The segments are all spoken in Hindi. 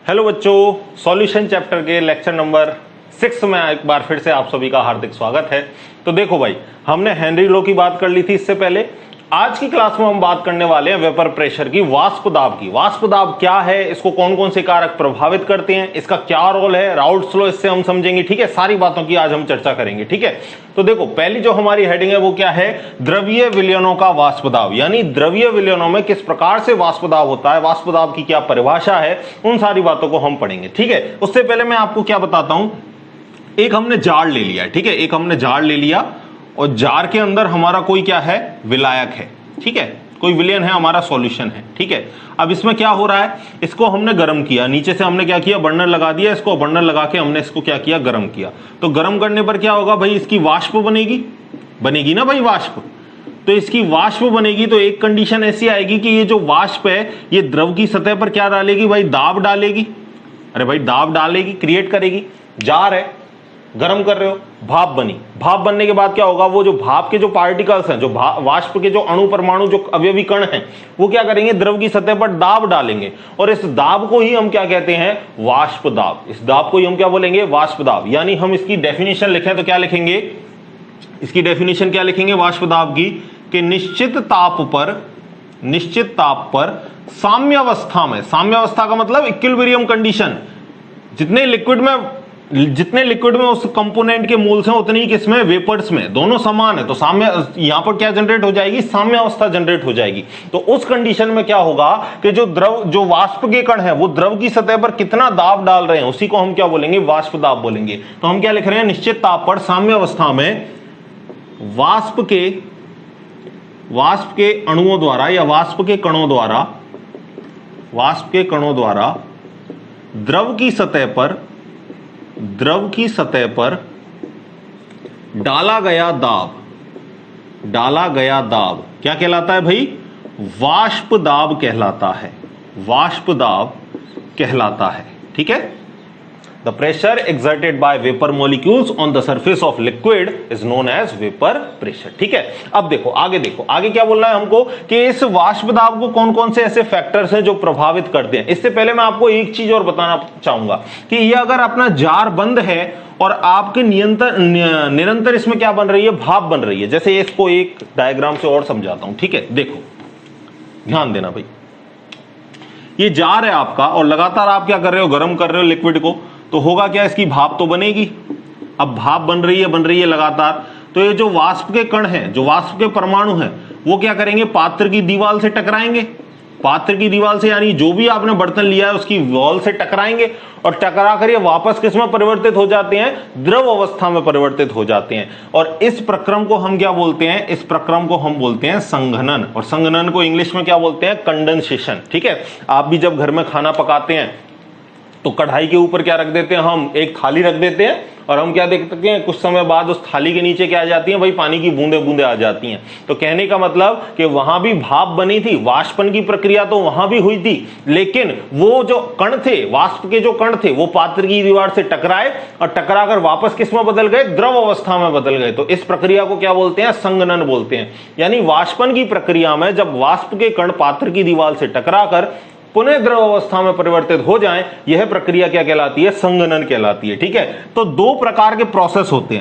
हेलो बच्चों, सॉल्यूशन चैप्टर के लेक्चर नंबर 6 में एक बार फिर से आप सभी का हार्दिक स्वागत है। तो देखो भाई, हमने हेनरी लो की बात कर ली थी इससे पहले। आज की क्लास में हम बात करने वाले हैं वेपर प्रेशर की, वाष्प दाब की। वाष्प दाब क्या है, इसको कौन कौन से कारक प्रभावित करते हैं, इसका क्या रोल है, राउल्ट्स लॉ इससे हम समझेंगे। ठीक है, सारी बातों की आज हम चर्चा करेंगे। ठीक है, तो देखो पहली जो हमारी हेडिंग है वो क्या है, द्रवीय विलयनों का वाष्प दाब, यानी द्रवीय विलयनों में किस प्रकार से वाष्प दाब होता है, वाष्प दाब की क्या परिभाषा है, उन सारी बातों को हम पढ़ेंगे। ठीक है, उससे पहले मैं आपको क्या बताता हूं, एक हमने जार ले लिया। ठीक है, एक हमने जार ले लिया और जार के अंदर हमारा कोई क्या है, विलायक है। ठीक है, कोई विलयन है, हमारा सॉल्यूशन है। ठीक है, अब इसमें क्या हो रहा है, इसको हमने गर्म किया, नीचे से हमने क्या किया, बर्नर लगा दिया, इसको बर्नर लगा के हमने इसको क्या किया, गर्म किया। तो गर्म करने पर क्या होगा भाई, इसकी वाष्प बनेगी ना भाई, वाष्प। तो इसकी वाष्प बनेगी तो एक कंडीशन ऐसी आएगी कि ये जो वाष्प है ये द्रव की सतह पर क्या डालेगी भाई, दाब डालेगी। अरे भाई दाब डालेगी, क्रिएट करेगी। जार है, गर्म कर रहे हो, भाप बनी। भाप बनने के बाद क्या होगा, वो जो भाप के जो पार्टिकल्स हैं, जो वाष्प के जो अणु परमाणु जो अवयवी कण हैं, वो क्या करेंगे, द्रव की सतह पर दाब डालेंगे। और इस दाब को ही हम क्या कहते हैं, वाष्प दाब। इस दाब को ही हम क्या बोलेंगे, वाष्प दाब। यानी हम इसकी डेफिनेशन लिखें तो क्या लिखेंगे, इसकी डेफिनेशन क्या लिखेंगे वाष्प दाब की, कि निश्चित ताप पर साम्यावस्था में, साम्यावस्था का मतलब इक्विलिब्रियम कंडीशन, जितने लिक्विड में उस कंपोनेंट के मोल्स हैं उतनी ही किसमें, वेपर्स में, दोनों समान है। तो साम्य, यहां पर क्या जनरेट हो जाएगी, साम्यावस्था जनरेट हो जाएगी। तो उस कंडीशन में क्या होगा कि जो वाष्प के कण है वो द्रव की सतह पर कितना दाब डाल रहे हैं, उसी को हम क्या बोलेंगे, वाष्प दाब बोलेंगे। तो हम क्या लिख रहे हैं, निश्चित ताप पर साम्यावस्था में वाष्प के अणुओं द्वारा या वाष्प के कणों द्वारा द्रव की सतह पर डाला गया दाब क्या कहलाता है भाई, वाष्प दाब कहलाता है। ठीक है, the pressure exerted by vapour molecules on the surface of liquid is known as vapour pressure. ठीक है, अब देखो आगे क्या बोलना है हमको, कि इस वाष्प दाब को कौन कौन से ऐसे फैक्टर्स हैं जो प्रभावित करते हैं। इससे पहले मैं आपको एक चीज और बताना चाहूंगा कि ये अगर अपना जार बंद है और आपके निरंतर इसमें क्या बन रही है, भाप बन रही है। जैसे इसको एक डायग्राम से और समझाता हूं। ठीक है, देखो ध्यान देना भाई, ये जार है आपका और लगातार आप क्या कर रहे हो, गर्म कर रहे हो लिक्विड को, तो होगा क्या, इसकी भाप तो बनेगी। अब भाप बन रही है लगातार, तो ये जो वाष्प के कण हैं, जो वाष्प के परमाणु हैं, वो क्या करेंगे, पात्र की दीवार से टकराएंगे। पात्र की दीवार से यानी जो भी आपने बर्तन लिया है उसकी वॉल से टकराएंगे और टकरा कर ये वापस किसमें परिवर्तित हो जाते हैं, द्रव अवस्था में परिवर्तित हो जाते हैं। और इस प्रक्रम को हम क्या बोलते हैं, इस प्रक्रम को हम बोलते हैं संघनन। और संघनन को इंग्लिश में क्या बोलते हैं, कंडेंसेशन। ठीक है, आप भी जब घर में खाना पकाते हैं तो कढ़ाई के ऊपर क्या रख देते हैं, हम एक थाली रख देते हैं और हम क्या देखते हैं, कुछ समय बाद उस थाली के नीचे क्या आ जाती है भाई, पानी की बूंदे बूंदे आ जाती हैं। तो कहने का मतलब कि वहां भी भाप बनी थी, वाष्पन की प्रक्रिया तो वहां भी हुई थी, लेकिन वो जो कण थे, वाष्प के जो कण थे, वो पात्र की दीवार से टकराए और टकराकर वापस किस में बदल गए, द्रव अवस्था में बदल गए। तो इस प्रक्रिया को क्या बोलते हैं, संघनन बोलते हैं। यानी वाष्पन की प्रक्रिया में जब वाष्प के कण पात्र की दीवार से टकराकर पुनः द्रव अवस्था में परिवर्तित हो जाएं, यह प्रक्रिया क्या कहलाती है, संघनन कहलाती है। ठीक है, तो दो प्रकार के प्रोसेस होते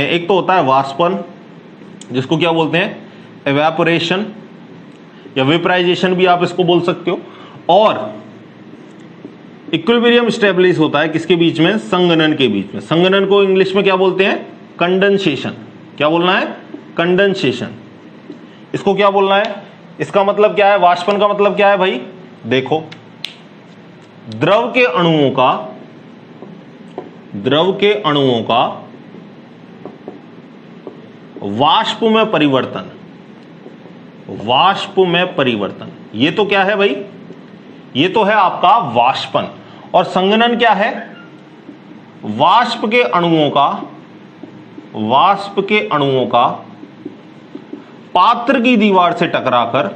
हैं, एक तो होता है वाष्पन, जिसको क्या बोलते हैं, एवेपोरेशन या वेपराइजेशन भी आप इसको बोल सकते हो, और इक्विलिब्रियम स्टेबलिश होता है किसके बीच में, संघनन के बीच में। संघनन को इंग्लिश में क्या बोलते हैं, कंडेंसेशन। क्या बोलना है, कंडेंसेशन। इसको क्या बोलना है, इसका मतलब क्या है, वाष्पन का मतलब क्या है भाई, देखो द्रव के अणुओं का वाष्प में परिवर्तन, ये तो क्या है भाई, ये तो है आपका वाष्पन। और संघनन क्या है, वाष्प के अणुओं का पात्र की दीवार से टकराकर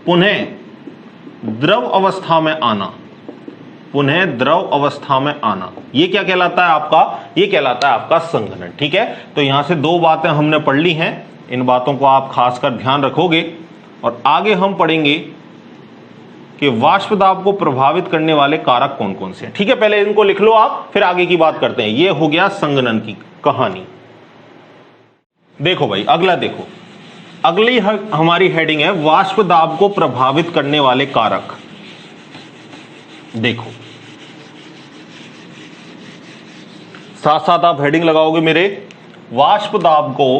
पुनः द्रव अवस्था में आना। पुनः द्रव अवस्था में आना, ये क्या कहलाता है आपका, ये कहलाता है आपका संघनन। ठीक है, तो यहां से दो बातें हमने पढ़ ली हैं, इन बातों को आप खासकर ध्यान रखोगे और आगे हम पढ़ेंगे कि वाष्प दाब को प्रभावित करने वाले कारक कौन कौन से हैं। ठीक है, पहले इनको लिख लो आप, फिर आगे की बात करते हैं। ये हो गया संघनन की कहानी। देखो भाई अगला देखो, अगली हमारी हेडिंग है वाष्प दाब को प्रभावित करने वाले कारक। देखो साथ साथ आप हेडिंग लगाओगे मेरे, वाष्प दाब को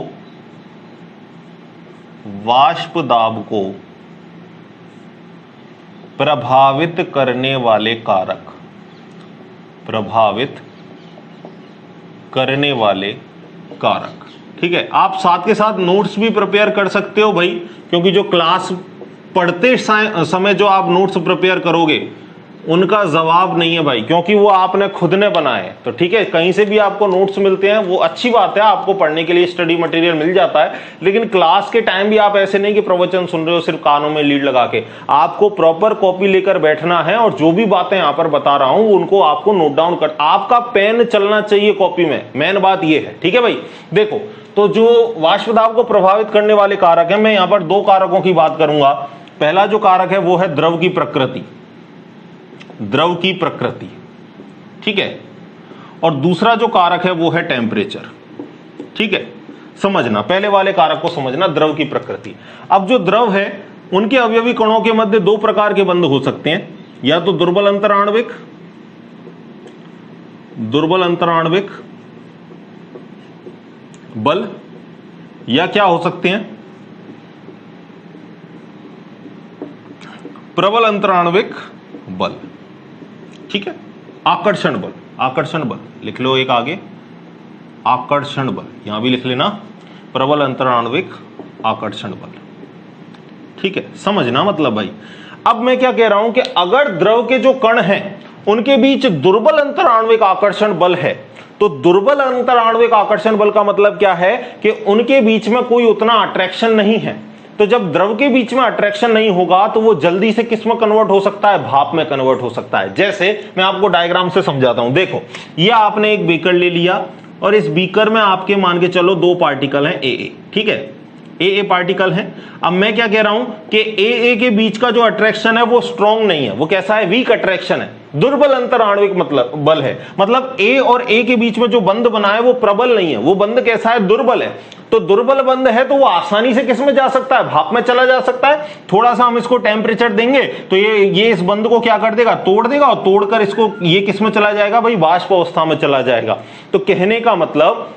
प्रभावित करने वाले कारक, प्रभावित करने वाले कारक। ठीक है, आप साथ के साथ नोट्स भी प्रिपेयर कर सकते हो भाई, क्योंकि जो क्लास पढ़ते समय जो आप नोट्स प्रिपेयर करोगे उनका जवाब नहीं है भाई, क्योंकि वो आपने खुद ने बनाए। तो ठीक है, कहीं से भी आपको नोट्स मिलते हैं वो अच्छी बात है, आपको पढ़ने के लिए स्टडी मटेरियल मिल जाता है, लेकिन क्लास के टाइम भी आप ऐसे नहीं कि प्रवचन सुन रहे हो सिर्फ कानों में लीड लगा के, आपको प्रॉपर कॉपी लेकर बैठना है और जो भी बातें यहां पर बता रहा हूं उनको आपको नोट डाउन कर, आपका पेन चलना चाहिए कॉपी में, मेन बात ये है। ठीक है भाई, देखो तो जो वाष्प दाब को प्रभावित करने वाले कारक है, मैं यहां पर दो कारकों की बात करूंगा। पहला जो कारक है वो है द्रव की प्रकृति, द्रव की प्रकृति। ठीक है, और दूसरा जो कारक है वो है टेम्परेचर। ठीक है, समझना, पहले वाले कारक को समझना, द्रव की प्रकृति। अब जो द्रव है उनके अवयवी कणों के मध्य दो प्रकार के बंध हो सकते हैं, या तो दुर्बल अंतराण्विक बल, या क्या हो सकते हैं, प्रबल अंतराण्विक बल। ठीक है, आकर्षण बल लिख लो एक आगे, आकर्षण बल यहां भी लिख लेना, प्रबल अंतराण्विक आकर्षण बल। ठीक है, समझना मतलब भाई। अब मैं क्या कह रहा हूं कि अगर द्रव के जो कण हैं उनके बीच दुर्बल अंतराण्विक आकर्षण बल है, तो दुर्बल अंतराण्विक आकर्षण बल का मतलब क्या है कि उनके बीच में कोई उतना अट्रैक्शन नहीं है। तो जब द्रव के बीच में अट्रैक्शन नहीं होगा तो वो जल्दी से किस में कन्वर्ट हो सकता है, भाप में कन्वर्ट हो सकता है। जैसे मैं आपको डायग्राम से समझाता हूं। देखो, ये आपने एक बीकर ले लिया और इस बीकर में आपके मान के चलो दो पार्टिकल हैं ए। ठीक है, ए पार्टिकल हैं। अब मैं क्या कह रहा हूं कि ए के बीच का जो अट्रैक्शन है वो स्ट्रॉन्ग नहीं है, वो कैसा है, वीक अट्रैक्शन है, दुर्बल अंतराण्विक मतलब बल है। मतलब ए और ए के बीच में जो बंध बना है वो प्रबल नहीं है, वो बंध कैसा है, दुर्बल है। तो दुर्बल बंध है तो वो आसानी से किस में जा सकता है, भाप में चला जा सकता है। थोड़ा सा हम इसको टेम्परेचर देंगे तो ये इस बंध को क्या कर देगा, तोड़ देगा, और तोड़कर इसको ये किस में चला जाएगा भाई, वाष्प अवस्था में चला जाएगा। तो कहने का मतलब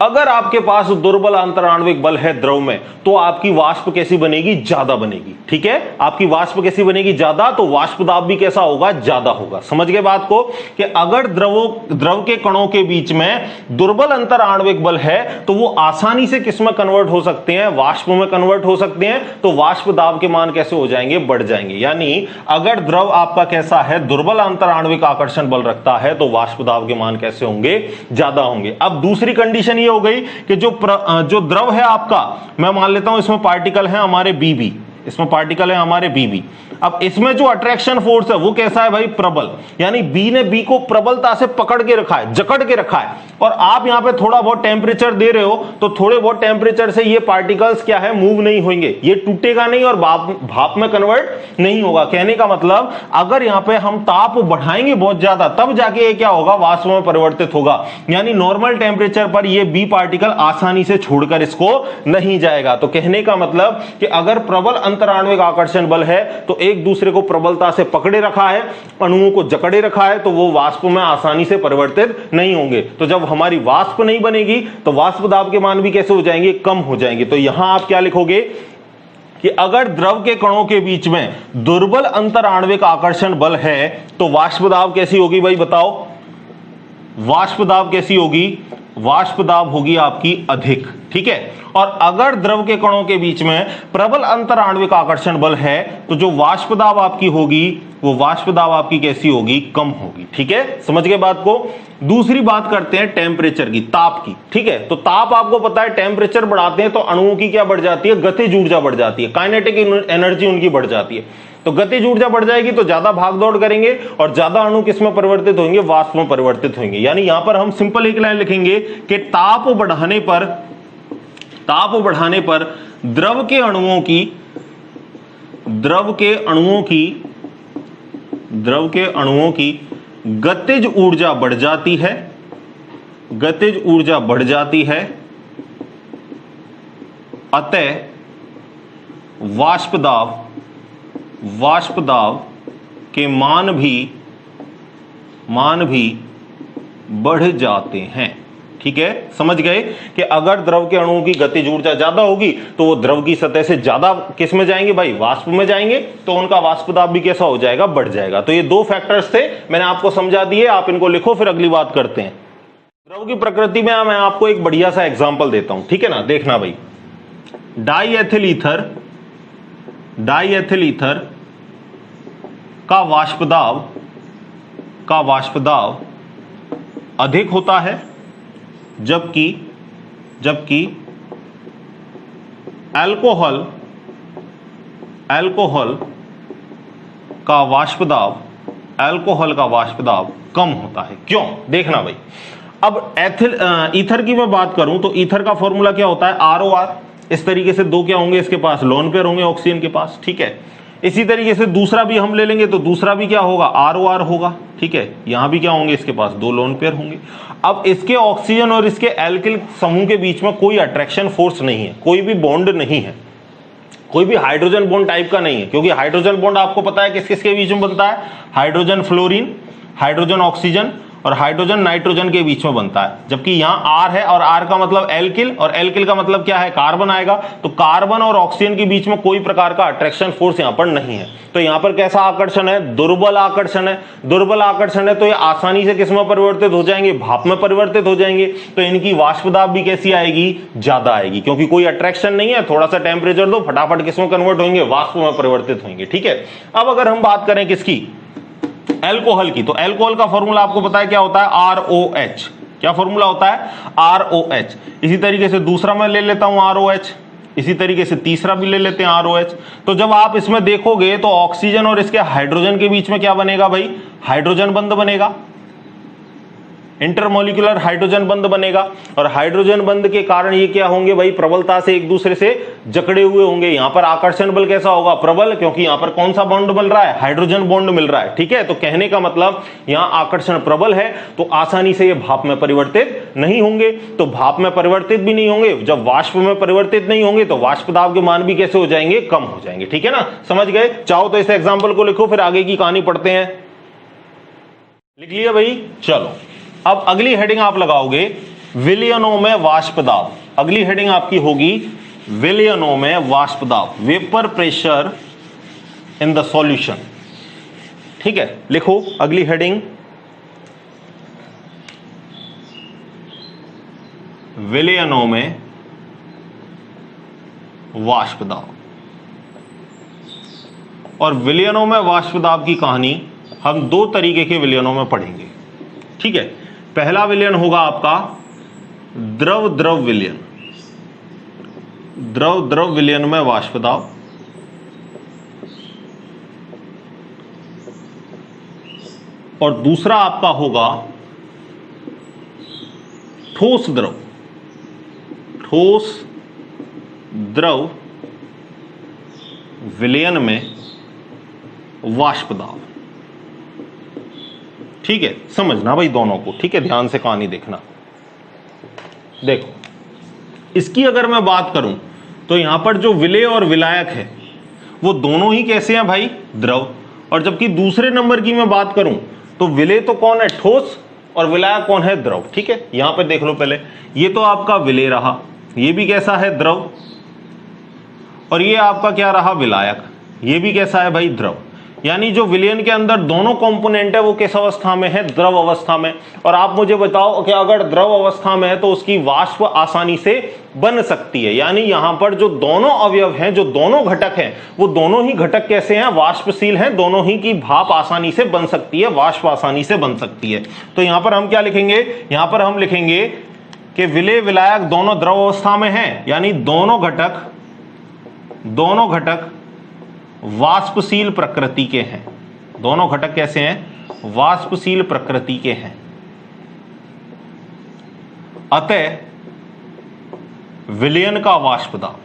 अगर आपके पास दुर्बल अंतराण्विक बल है द्रव में, तो आपकी वाष्प कैसी बनेगी, ज्यादा बनेगी। ठीक है, आपकी वाष्प कैसी बनेगी, ज्यादा, तो वाष्प दाब भी कैसा होगा, ज्यादा होगा। समझ गए बात को, कि अगर द्रव के कणों के बीच में दुर्बल अंतराण्विक बल है तो वो आसानी से किस में कन्वर्ट हो सकते हैं, वाष्प में कन्वर्ट हो सकते हैं। तो वाष्प दाब के मान कैसे हो जाएंगे, बढ़ जाएंगे। यानी अगर द्रव आपका कैसा है, दुर्बल अंतराण्विक आकर्षण बल रखता है, तो वाष्प दाब के मान कैसे होंगे, ज्यादा होंगे। अब दूसरी कंडीशन हो गई कि जो द्रव है आपका, मैं मान लेता हूं इसमें पार्टिकल है हमारे बीबी, इसमें पार्टिकल है हमारे बीबी। अब इसमें जो अट्रैक्शन फोर्स है वो कैसा है भाई, प्रबल। यानी बी ने बी को प्रबलता से पकड़ के रखा है, जकड़ के रखा है। और आप यहां पे थोड़ा बहुत टेम्परेचर दे रहे हो तो थोड़े बहुत टेम्परेचर से ये पार्टिकल्स क्या है, मूव नहीं होंगे, ये टूटेगा नहीं और भाप में कन्वर्ट नहीं होगा। कहने का मतलब अगर यहां पे हम ताप बढ़ाएंगे बहुत ज्यादा, तब जाके ये क्या होगा, वाष्प में परिवर्तित होगा। यानी नॉर्मल टेम्परेचर पर ये बी पार्टिकल आसानी से छोड़कर इसको नहीं जाएगा। तो कहने का मतलब कि अगर प्रबल अंतराण्विक आकर्षण बल है तो एक दूसरे को प्रबलता से पकड़े रखा है, अणुओं को जकड़े रखा है, तो वो वाष्प में आसानी से परिवर्तित नहीं होंगे। तो जब हमारी वाष्प नहीं बनेगी तो वाष्प दाब के मान भी कैसे हो जाएंगे, कम हो जाएंगे। तो यहां आप क्या लिखोगे कि अगर द्रव के कणों के बीच में दुर्बल अंतराण्विक आकर्षण बल है तो वाष्प दाब कैसी होगी भाई, बताओ। वाष्प दाब कैसी होगी, वाष्प दाब होगी आपकी अधिक। ठीक है, और अगर द्रव के कणों के बीच में प्रबल अंतराण्विक आकर्षण बल है तो जो वाष्प दाब आपकी होगी वो वाष्प दाब आपकी कैसी होगी, कम होगी। ठीक है, समझ गए बात को। दूसरी बात करते हैं टेम्परेचर की, ताप की। ठीक है, तो ताप आपको पता है, टेम्परेचर बढ़ाते हैं तो अणुओं की क्या बढ़ जाती है, गतिज ऊर्जा बढ़ जाती है, काइनेटिक एनर्जी उनकी बढ़ जाती है। तो गतिज ऊर्जा बढ़ जाएगी तो ज्यादा भागदौड़ करेंगे और ज्यादा अणु किस में परिवर्तित होंगे, वाष्प में परिवर्तित होंगे। यानी यहां पर हम सिंपल एक लाइन लिखेंगे कि ताप बढ़ाने पर द्रव के अणुओं की गतिज ऊर्जा बढ़ जाती है, अतः वाष्प दाब के मान भी बढ़ जाते हैं। ठीक है, समझ गए कि अगर द्रव के अणुओं की गतिज ऊर्जा ज्यादा होगी तो वो द्रव की सतह से ज्यादा किस में जाएंगे भाई, वाष्प में जाएंगे, तो उनका वाष्प दाब भी कैसा हो जाएगा, बढ़ जाएगा। तो ये दो फैक्टर्स थे, मैंने आपको समझा दिए, आप इनको लिखो फिर अगली बात करते हैं। द्रव की प्रकृति में मैं आपको एक बढ़िया सा एग्जांपल देता हूं, ठीक है ना, देखना भाई। डाईएथिल ईथर का वाष्प दाब अधिक होता है, जबकि अल्कोहल का वाष्प दाब कम होता है। क्यों, देखना भाई। अब ईथर की मैं बात करूं तो ईथर का फॉर्मूला क्या होता है, ROR। इस तरीके से दो क्या होंगे इसके पास, लोन पेयर होंगे ऑक्सीजन के पास। ठीक है, इसी तरीके से दूसरा भी हम ले लेंगे तो दूसरा भी क्या होगा, ROR होगा। ठीक है, यहां भी क्या होंगे, इसके पास दो लोन पेयर होंगे। अब इसके ऑक्सीजन और इसके एल्किल समूह के बीच में कोई अट्रैक्शन फोर्स नहीं है, कोई भी बॉन्ड नहीं है, कोई भी हाइड्रोजन बॉन्ड टाइप का नहीं है, क्योंकि हाइड्रोजन बॉन्ड आपको पता है किस किसके बीच में बनता है, हाइड्रोजन फ्लोरीन, हाइड्रोजन ऑक्सीजन और हाइड्रोजन नाइट्रोजन के बीच में बनता है। जबकि यहां R है और R का मतलब एल्किल, और एल्किल का मतलब क्या है, कार्बन आएगा। तो कार्बन और ऑक्सीजन के बीच में कोई प्रकार का अट्रैक्शन फोर्स यहां पर नहीं है। तो यहां पर कैसा आकर्षण है, दुर्बल आकर्षण है। दुर्बल आकर्षण है तो ये आसानी से किस में परिवर्तित हो जाएंगे, भाप में परिवर्तित हो जाएंगे। तो इनकी वाष्प दाब भी कैसी आएगी, ज्यादा आएगी, क्योंकि कोई अट्रैक्शन नहीं है। थोड़ा सा टेम्परेचर दो, फटाफट किस में कन्वर्ट होंगे, वाष्प में परिवर्तित होंगे। ठीक है, अब अगर हम बात करें किसकी, अल्कोहल की, तो अल्कोहल का फॉर्मूला आपको पता है क्या होता है, ROH। क्या फॉर्मूला होता है, ROH। इसी तरीके से दूसरा मैं ले लेता हूं ROH, इसी तरीके से तीसरा भी ले लेते हैं ROH। तो जब आप इसमें देखोगे तो ऑक्सीजन और इसके हाइड्रोजन के बीच में क्या बनेगा भाई, हाइड्रोजन बंध बनेगा, इंटरमोलिकुलर हाइड्रोजन बंध बनेगा। और हाइड्रोजन बंध के कारण ये क्या होंगे भाई, प्रबलता से एक दूसरे से जकड़े हुए होंगे। यहां पर आकर्षण बल कैसा होगा, प्रबल, क्योंकि यहां पर कौन सा बॉन्ड मिल रहा है, हाइड्रोजन बॉन्ड मिल रहा है। ठीक है, तो कहने का मतलब यहां आकर्षण प्रबल है, तो आसानी से ये भाप में परिवर्तित नहीं होंगे। तो भाप में परिवर्तित भी नहीं होंगे, जब वाष्प में परिवर्तित नहीं होंगे तो वाष्प दाब के मान भी कैसे हो जाएंगे, कम हो जाएंगे। ठीक है ना, समझ गए। चाहो तो इस एग्जाम्पल को लिखो, फिर आगे की कहानी पढ़ते हैं। लिख लिया भाई, चलो। अब अगली हेडिंग आप लगाओगे विलयनों में वाष्प दाब। अगली हेडिंग आपकी होगी विलयनों में वाष्प दाब, vapour pressure in the solution. ठीक है, लिखो अगली हेडिंग, विलयनों में वाष्प दाब। और विलयनों में वाष्प दाब की कहानी हम दो तरीके के विलयनों में पढ़ेंगे। ठीक है, पहला विलयन होगा आपका द्रव द्रव विलयन, द्रव द्रव विलयन में वाष्प दाब। और दूसरा आपका होगा ठोस द्रव, ठोस द्रव विलयन में वाष्प दाब। ठीक है, समझना भाई दोनों को। ठीक है, ध्यान से कहानी देखना। देखो, इसकी अगर मैं बात करूं तो यहां पर जो विलेय और विलायक है वो दोनों ही कैसे हैं भाई, द्रव। और जबकि दूसरे नंबर की मैं बात करूं तो विलेय तो कौन है, ठोस, और विलायक कौन है, द्रव। ठीक है, यहां पर देख लो पहले, ये तो आपका विलेय रहा, ये भी कैसा है, द्रव। और ये आपका क्या रहा, विलायक, ये भी कैसा है भाई, द्रव। यानी जो विलयन के अंदर दोनों कंपोनेंट है वो किस अवस्था में है, द्रव अवस्था में। और आप मुझे बताओ कि अगर द्रव अवस्था में है तो उसकी वाष्प आसानी से बन सकती है। यानी यहां पर जो दोनों अवयव हैं, जो दोनों घटक हैं, वो दोनों ही घटक कैसे हैं, वाष्पशील हैं, दोनों ही की भाप आसानी से बन सकती है, वाष्प आसानी से बन सकती है। तो यहां पर हम क्या लिखेंगे, यहां पर हम लिखेंगे कि विलेय विलायक दोनों द्रव अवस्था में हैं, यानी दोनों घटक वाष्पशील प्रकृति के हैं। दोनों घटक कैसे हैं? वाष्पशील प्रकृति के हैं। अतः विलयन का वाष्प दाब,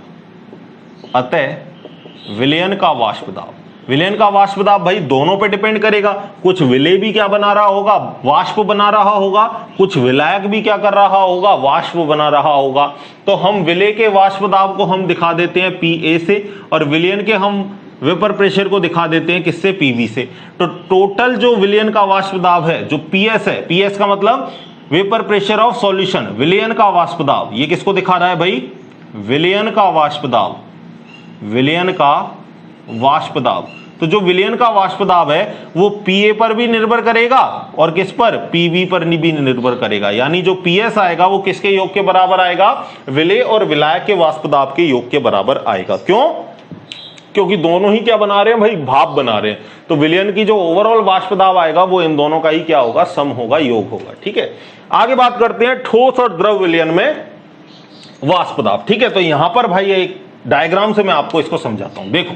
अतः विलयन का वाष्प दाब, विलयन का वाष्प दाब भाई दोनों पे डिपेंड करेगा। कुछ विलय भी क्या बना रहा होगा? वाष्प बना रहा होगा। कुछ विलायक भी क्या कर रहा होगा? वाष्प बना रहा होगा। तो हम विलय के वाष्प दाब को हम दिखा देते हैं PA से, और विलयन के हम वेपर प्रेशर को दिखा देते हैं किससे? PV से। तो टोटल जो विलयन का वाष्प दाब है, जो PS है, PS का मतलब वेपर प्रेशर ऑफ सॉल्यूशन, विलयन का वाष्प दाब, ये किसको दिखा रहा है भाई? विलयन का वाष्प दाब, विलयन का वाष्प दाब। तो जो विलयन का वाष्प दाब है वो PA पर भी निर्भर करेगा और किस पर? PV पर भी निर्भर करेगा। यानी जो PS आएगा वो किसके योग के बराबर आएगा? विलय और विलायक के वाष्प दाब के योग के बराबर आएगा। क्यों? क्योंकि दोनों ही क्या बना रहे हैं भाई? भाप बना रहे हैं। तो विलयन की जो ओवरऑल वाष्प दाब आएगा वो इन दोनों का ही क्या होगा? सम होगा, योग होगा। ठीक है, आगे बात करते हैं ठोस और द्रव विलयन में वाष्प दाब। ठीक है, तो यहां पर भाई एक डायग्राम से मैं आपको इसको समझाता हूं। देखो,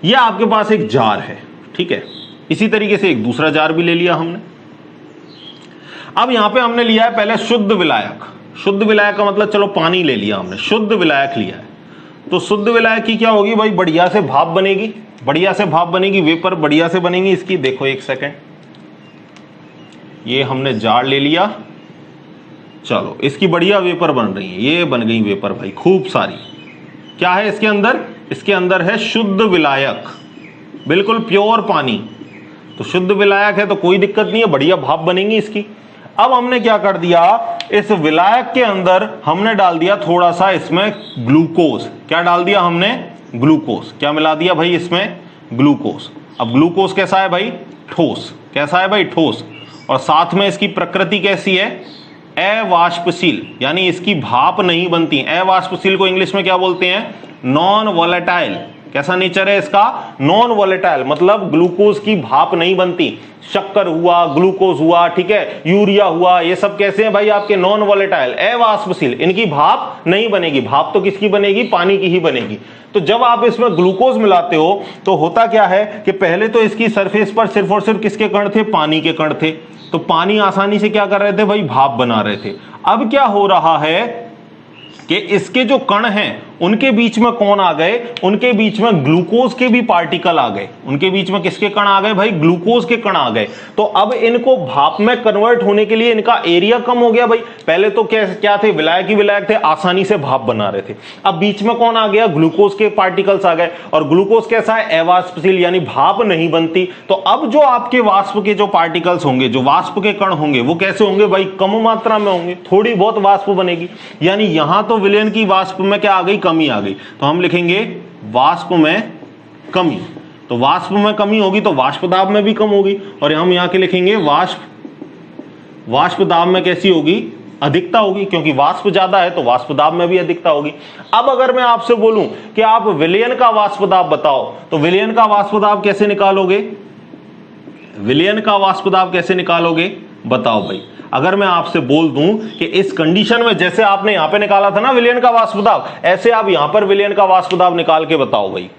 यह आपके पास एक जार है, ठीक है, इसी तरीके से एक दूसरा जार भी ले लिया हमने। अब यहां पे हमने लिया है पहले शुद्ध विलायक। शुद्ध विलायक का मतलब चलो पानी ले लिया हमने, शुद्ध विलायक लिया है। तो शुद्ध विलायक की क्या होगी भाई? बढ़िया से भाप बनेगी, बढ़िया से भाप बनेगी, वेपर बढ़िया से बनेगी इसकी। देखो एक सेकेंड, ये हमने जार ले लिया, चलो इसकी बढ़िया वेपर बन रही है, ये बन गई वेपर भाई खूब सारी। क्या है इसके अंदर? इसके अंदर है शुद्ध विलायक, बिल्कुल प्योर पानी। तो शुद्ध विलायक है तो कोई दिक्कत नहीं है, बढ़िया भाप बनेगी इसकी। अब हमने क्या कर दिया? इस विलायक के अंदर हमने डाल दिया थोड़ा सा इसमें ग्लूकोज। क्या डाल दिया हमने? ग्लूकोज। क्या मिला दिया भाई इसमें? ग्लूकोज। अब ग्लूकोज कैसा है भाई? ठोस। कैसा है भाई? ठोस। और साथ में इसकी प्रकृति कैसी है? अवाष्पशील, यानी इसकी भाप नहीं बनती। अवाष्पशील को इंग्लिश में क्या बोलते हैं? Non volatile. कैसा नेचर है इसका? नॉन वॉलेटाइल, मतलब ग्लूकोज की भाप नहीं बनती। शक्कर हुआ, ग्लूकोज हुआ, ठीक है, यूरिया हुआ, ये सब कैसे हैं भाई? आपके नॉन वॉलेटाइल, अवाष्पशील, इनकी भाप नहीं बनेगी। भाप तो किसकी बनेगी? पानी की ही बनेगी। तो जब आप इसमें ग्लूकोज मिलाते हो तो होता क्या है कि पहले तो इसकी सरफेस पर सिर्फ और सिर्फ किसके कण थे? पानी के कण थे। तो पानी आसानी से क्या कर रहे थे भाई? भाप बना रहे थे। अब क्या हो रहा है कि इसके जो कण हैं उनके बीच में कौन आ गए? उनके बीच में ग्लूकोज के भी पार्टिकल आ गए। उनके बीच में किसके कण आ गए भाई? ग्लूकोज के कण आ गए। तो अब इनको भाप में कन्वर्ट होने के लिए इनका एरिया कम हो गया भाई। पहले तो क्या थे? विलायक ही विलायक थे, आसानी से भाप बना रहे थे। अब बीच में कौन आ गया? ग्लूकोज के पार्टिकल्स आ गए। और ग्लूकोज कैसा है? अवाष्पशील, यानी भाप नहीं बनती। तो अब जो आपके वाष्प के जो पार्टिकल्स होंगे, जो वाष्प के कण होंगे, वो कैसे होंगे भाई? कम मात्रा में होंगे, थोड़ी बहुत वाष्प बनेगी। यानी यहां तो विलयन की वाष्प में क्या आ गई? कमी आ गई। तो हम लिखेंगे वाष्प में कमी। तो वाष्प में कमी होगी तो वाष्प दाब में भी कम होगी। और हम यहां के लिखेंगे वाष्प दाब में कैसी होगी? अधिकता होगी, क्योंकि वाष्प ज्यादा है तो वाष्प दाब में भी अधिकता होगी। अब अगर मैं आपसे बोलूं कि आप विलयन का वाष्प दाब बताओ, तो विलयन का वाष्प दाब कैसे निकालोगे? विलयन का वाष्प दाब कैसे निकालोगे? बताओ भाई। अगर मैं आपसे बोल दूं कि इस कंडीशन में जैसे आपने यहां पे निकाला था ना विलयन का वाष्प दाब, ऐसे आप यहां पर विलयन का वाष्प दाब निकाल के बताओ भाई।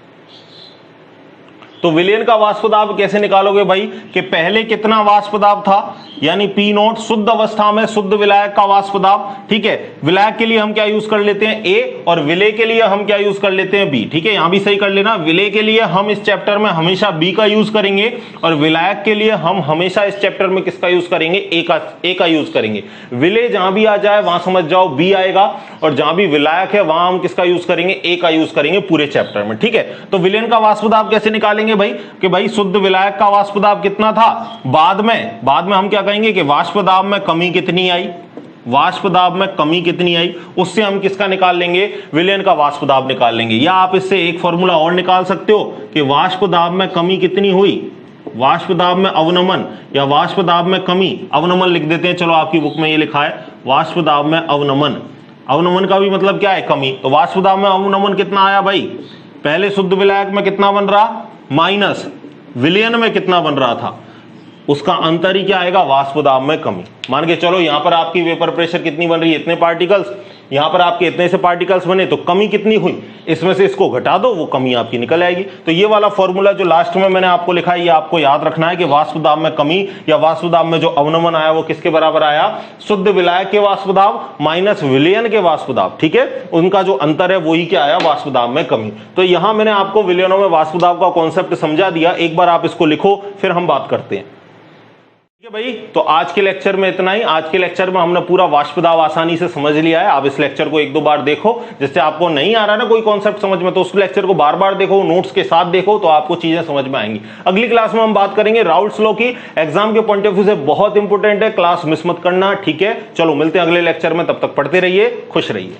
तो विलयन का वाष्प दाब कैसे निकालोगे भाई? कि पहले कितना वाष्प दाब था, यानी P0 शुद्ध अवस्था में शुद्ध विलायक का वाष्प दाब। ठीक है, विलायक के लिए हम क्या यूज कर लेते हैं? A, और विलय के लिए हम क्या यूज कर लेते हैं? B। ठीक है, यहां भी सही कर लेना। विलय के लिए हम इस चैप्टर में हमेशा B का यूज करेंगे, और विलायक के लिए हम हमेशा इस चैप्टर में किसका यूज करेंगे? A का यूज करेंगे। विलय जहां भी आ जाए वहां समझ जाओ B आएगा, और जहां भी विलायक है वहां हम किसका यूज करेंगे? A का यूज करेंगे पूरे चैप्टर में। ठीक है, तो विलयन का वाष्प दाब कैसे निकालेंगे भाई? कि भाई शुद्ध विलायक का वाष्प दाब कितना था? बाद में हम क्या कहेंगे कि वाष्प दाब में कमी कितनी आई? वाष्प दाब में कमी कितनी आई, उससे हम किसका निकाल लेंगे? विलयन का वाष्प दाब निकाल लेंगे। या आप इससे एक फॉर्मूला और निकाल सकते हो कि वाष्प दाब में कमी कितनी हुई? वाष्प दाब में अवनमन, या वाष्प दाब में कमी, अवनमन लिख देते हैं। चलो आपकी बुक में ये लिखा है वाष्प दाब में अवनमन। अवनमन का भी मतलब क्या है? कमी। तो वाष्प दाब में अवनमन कितना आया भाई? पहले शुद्ध विलायक में कितना बन रहा? माइनस विलयन में कितना बन रहा था, उसका अंतर ही क्या आएगा? वाष्प दाब में कमी। मान के चलो यहां पर आपकी वेपर प्रेशर कितनी बन रही है? इतने पार्टिकल्स। यहां पर आपके इतने से पार्टिकल्स बने तो कमी कितनी हुई, इसमें से इसको घटा दो, वो कमी आपकी निकल आएगी। तो ये वाला फॉर्मूला जो लास्ट में मैंने आपको लिखा है, ये आपको याद रखना है कि वाष्प दाब में कमी या वाष्प दाब में जो अवनमन आया वो किसके बराबर आया, शुद्ध विलायक के वाष्प दाब माइनस विलयन के वाष्प दाब, ठीक है, उनका जो अंतर है वही क्या आया, वाष्प दाब में कमी। तो यहां मैंने आपको विलयनों में वाष्प दाब का कॉन्सेप्ट समझा दिया, एक बार आप इसको लिखो फिर हम बात करते हैं। ठीक है भाई, तो आज के लेक्चर में इतना ही। आज के लेक्चर में हमने पूरा वाष्प दाब आसानी से समझ लिया है। आप इस लेक्चर को एक दो बार देखो, जिससे आपको नहीं आ रहा ना कोई कॉन्सेप्ट समझ में, तो उस लेक्चर को बार बार देखो, नोट्स के साथ देखो, तो आपको चीजें समझ में आएंगी। अगली क्लास में हम बात करेंगे राउल्ट्स लॉ की, एग्जाम के पॉइंट ऑफ व्यू से बहुत इंपॉर्टेंट है, क्लास मिस मत करना, ठीक है। चलो मिलते हैं अगले लेक्चर में, तब तक पढ़ते रहिए, खुश रहिए।